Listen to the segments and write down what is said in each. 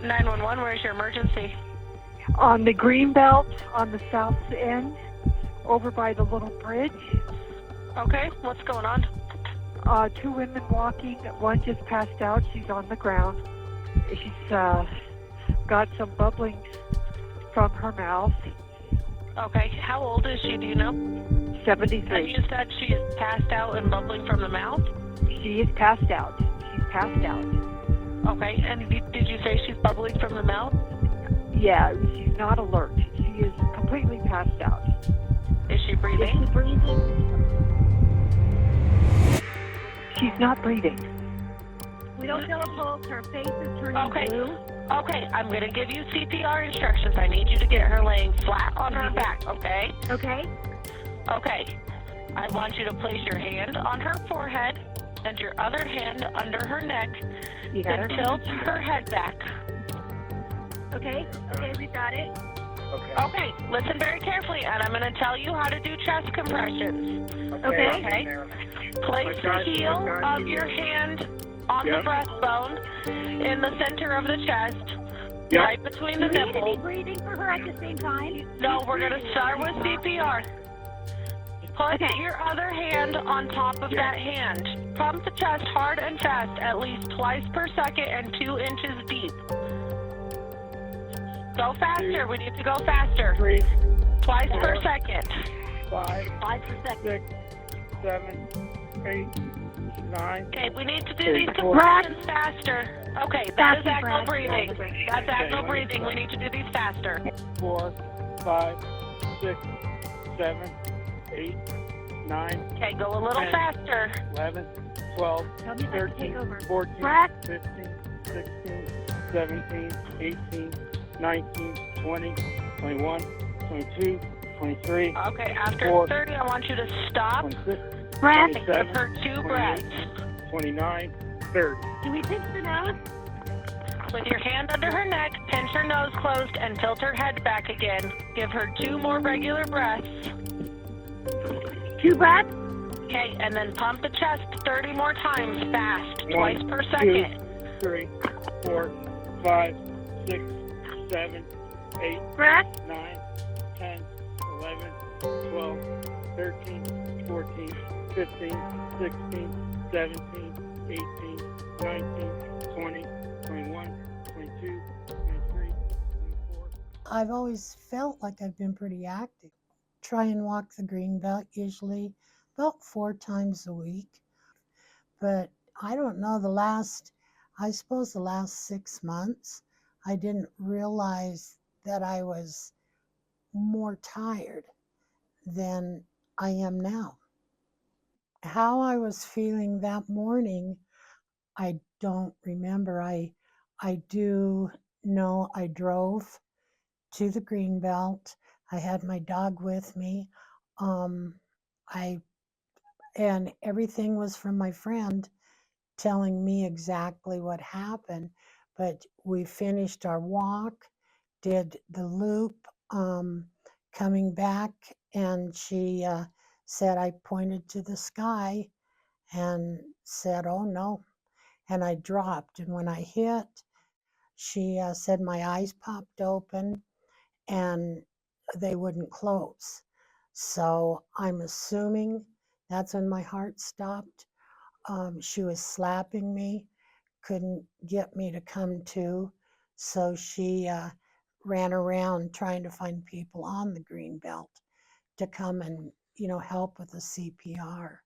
911, where's your emergency? On the Greenbelt, on the south end, over by the little bridge. Okay, what's going on? Two women walking. One just passed out. She's on the ground. She's got some bubbling from her mouth. Okay, how old is she, do you know? 73. And you said she is passed out and bubbling from the mouth? She is passed out. She's passed out. Okay, and did you say she's bubbling from the mouth? Yeah, she's not alert. She is completely passed out. Is she breathing? Is she breathing? She's not breathing. We don't feel a pulse. Her face is turning Okay. blue. Okay, I'm going to give you CPR instructions. I need you to get her laying flat on her back, okay? Okay. Okay. I want you to place your hand on her forehead and your other hand under her neck and tilt her head back. Okay. Okay, we got it. Okay, listen very carefully, and I'm going to tell you how to do chest compressions. Okay. Place the heel of your hand on the breastbone in the center of the chest, right between the Do we need any nipples. breathing for her at the same time? No, we're going to start with CPR. Put your other hand on top of that hand. Pump the chest hard and fast, at least twice per second and 2 inches deep. Go faster. We need to go faster. 3, Twice per second. 5, 5 per second. 6, 7, 8, 9. Okay, we need to do these compressions faster. Okay, that is Faster active breath. breathing. That's active breathing. We need to do these faster. 4, 5, 6, 7, 8, 9, Okay, go a little 10, faster. 11, 12, Tell me if I can take 13, over. 14, Breath. 15, 16, 17, 18, 19, 20, 21, 22, 23, Okay, after 4, 30, I want you to stop. 26, Breath. Give 27, her 2 breaths. 29, 30. Do we pinch the nose? With your hand under her neck, pinch her nose closed and tilt her head back again. Give her 2 more regular breaths. 2 breaths. Okay, and then pump the chest 30 more times fast, 1, twice per second. 2, 3, 4, 5, 6, 7, 8, Breath. 9, 10, 11, 12, 13, 14, 15, 16, 17, 18, 19, 20, 21, 22, 23, 24. I've always felt like I've been pretty active. Try and walk the green belt usually about 4 times a week. But I don't know, I suppose the last 6 months, I didn't realize that I was more tired than I am now. How I was feeling that morning, I don't remember. I do know I drove to the Greenbelt. I had my dog with me. And everything was from my friend telling me exactly what happened. But we finished our walk, did the loop, coming back, and she said I pointed to the sky and said, "Oh no," and I dropped. And when I hit, she said my eyes popped open and they wouldn't close. So I'm assuming that's when my heart stopped. She was slapping me, couldn't get me to come to. So she ran around trying to find people on the green belt to come and, help with the CPR.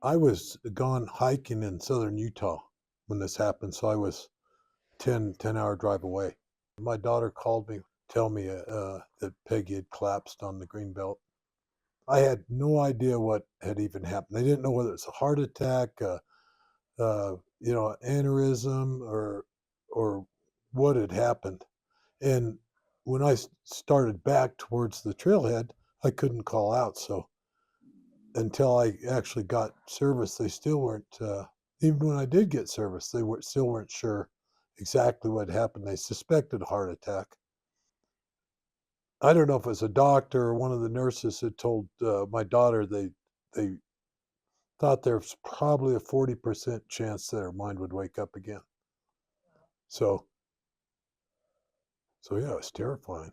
I was gone hiking in southern Utah when this happened, so I was 10-hour drive away. My daughter called me, tell me that Peggy had collapsed on the green belt. I had no idea what had even happened. They didn't know whether it's a heart attack, aneurysm, or what had happened. And when I started back towards the trailhead, I couldn't call out. So until I actually got service, they still weren't. Even when I did get service, they still weren't sure exactly what happened. They suspected a heart attack. I don't know if it was a doctor or one of the nurses that told my daughter they thought there was probably a 40% chance that her mind would wake up again. So So yeah, it's terrifying.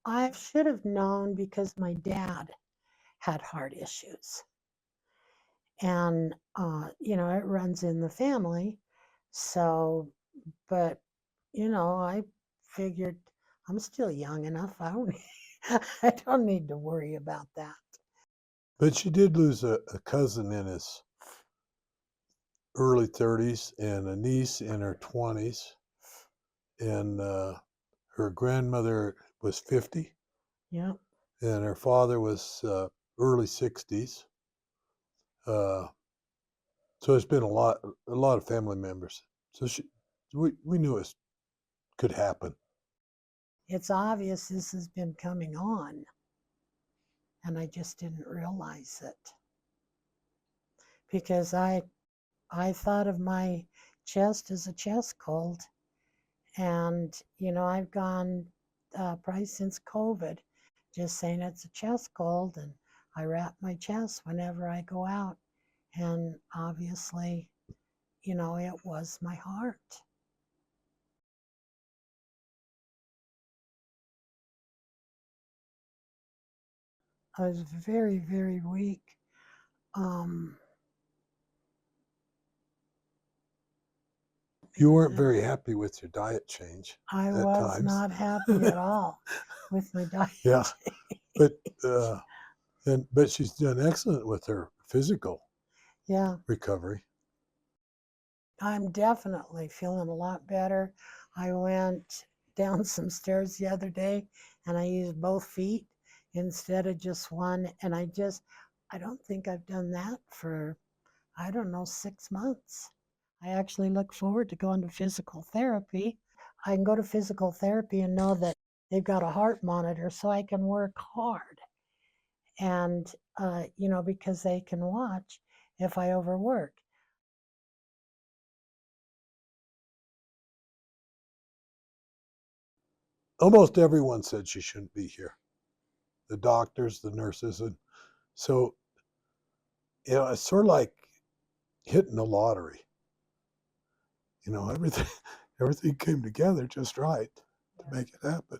I should have known because my dad had heart issues. And, it runs in the family. So, but, I figured I'm still young enough. I don't, I don't need to worry about that. But she did lose a cousin in his early 30s and a niece in her 20s. And her grandmother was 50. Yeah. And her father was early 60s. So it's been a lot of family members. So we knew it could happen. It's obvious this has been coming on, and I just didn't realize it. Because I thought of my chest as a chest cold. And, I've gone probably since COVID, just saying it's a chest cold. And I wrap my chest whenever I go out. And obviously, it was my heart. I was very, very weak. You weren't very happy with your diet change I at was times. not happy at all with my diet. Yeah, but but she's done excellent with her physical Yeah, recovery. I'm definitely feeling a lot better. I went down some stairs the other day and I used both feet instead of just one. And I don't think I've done that for, I don't know, 6 months. I actually look forward to going to physical therapy. I can go to physical therapy and know that they've got a heart monitor so I can work hard. And, because they can watch if I overwork. Almost everyone said she shouldn't be here. The doctors, the nurses, and so it's sort of like hitting the lottery. Everything came together just right to make it happen.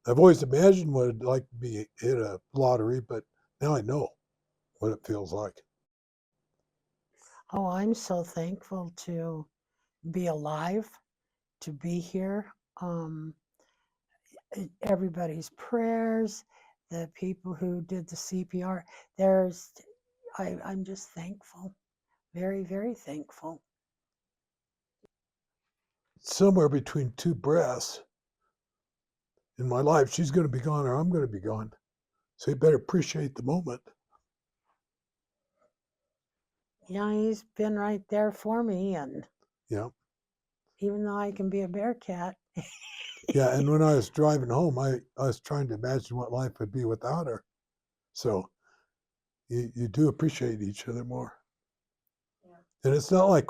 I've always imagined what it'd like to be hit a lottery, but now I know what it feels like. Oh, I'm so thankful to be alive, to be here. Everybody's prayers, the people who did the CPR. I'm just thankful, very, very thankful. Somewhere between two breaths in my life, she's going to be gone or I'm going to be gone. So you better appreciate the moment. Yeah, he's been right there for me, and Yeah. even though I can be a bear cat. Yeah, and when I was driving home, I was trying to imagine what life would be without her. So you do appreciate each other more. Yeah. And it's not like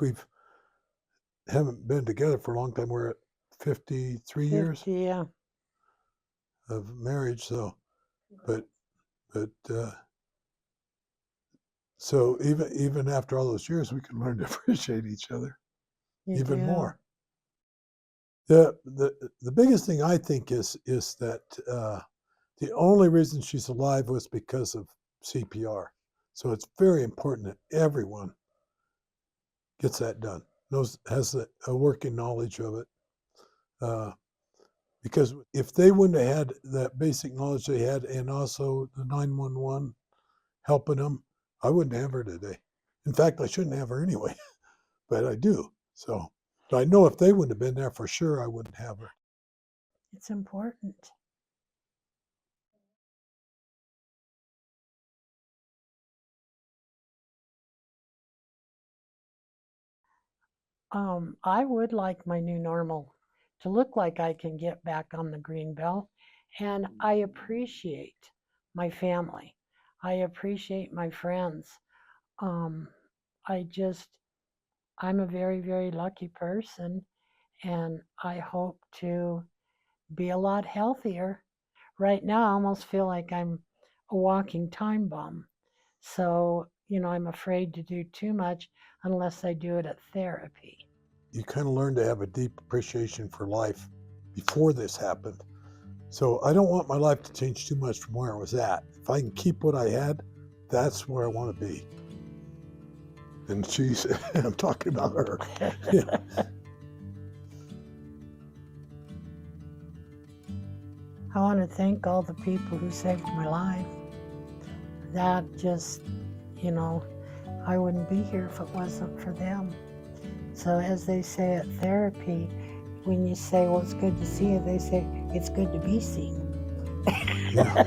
haven't been together for a long time. We're at 53 years Yeah. of marriage. So, but so even after all those years, we can learn to appreciate each other even more. The biggest thing I think is that the only reason she's alive was because of CPR. So it's very important that everyone gets that done, has a working knowledge of it. Because if they wouldn't have had that basic knowledge they had, and also the 911 helping them, I wouldn't have her today. In fact, I shouldn't have her anyway, but I do. So, but I know if they wouldn't have been there, for sure I wouldn't have her. It's important. I would like my new normal to look like I can get back on the green belt. And I appreciate my family. I appreciate my friends. Um, I'm a very, very lucky person, and I hope to be a lot healthier. Right now, I almost feel like I'm a walking time bomb. So, I'm afraid to do too much unless I do it at therapy. you kind of learn to have a deep appreciation for life before this happened. So I don't want my life to change too much from where it was at. If I can keep what I had, that's where I want to be. And she's, I'm talking about her. Yeah. I want to thank all the people who saved my life. That just, you know, I wouldn't be here if it wasn't for them. So as they say at therapy, when you say, well, it's good to see you, they say, it's good to be seen. Yeah.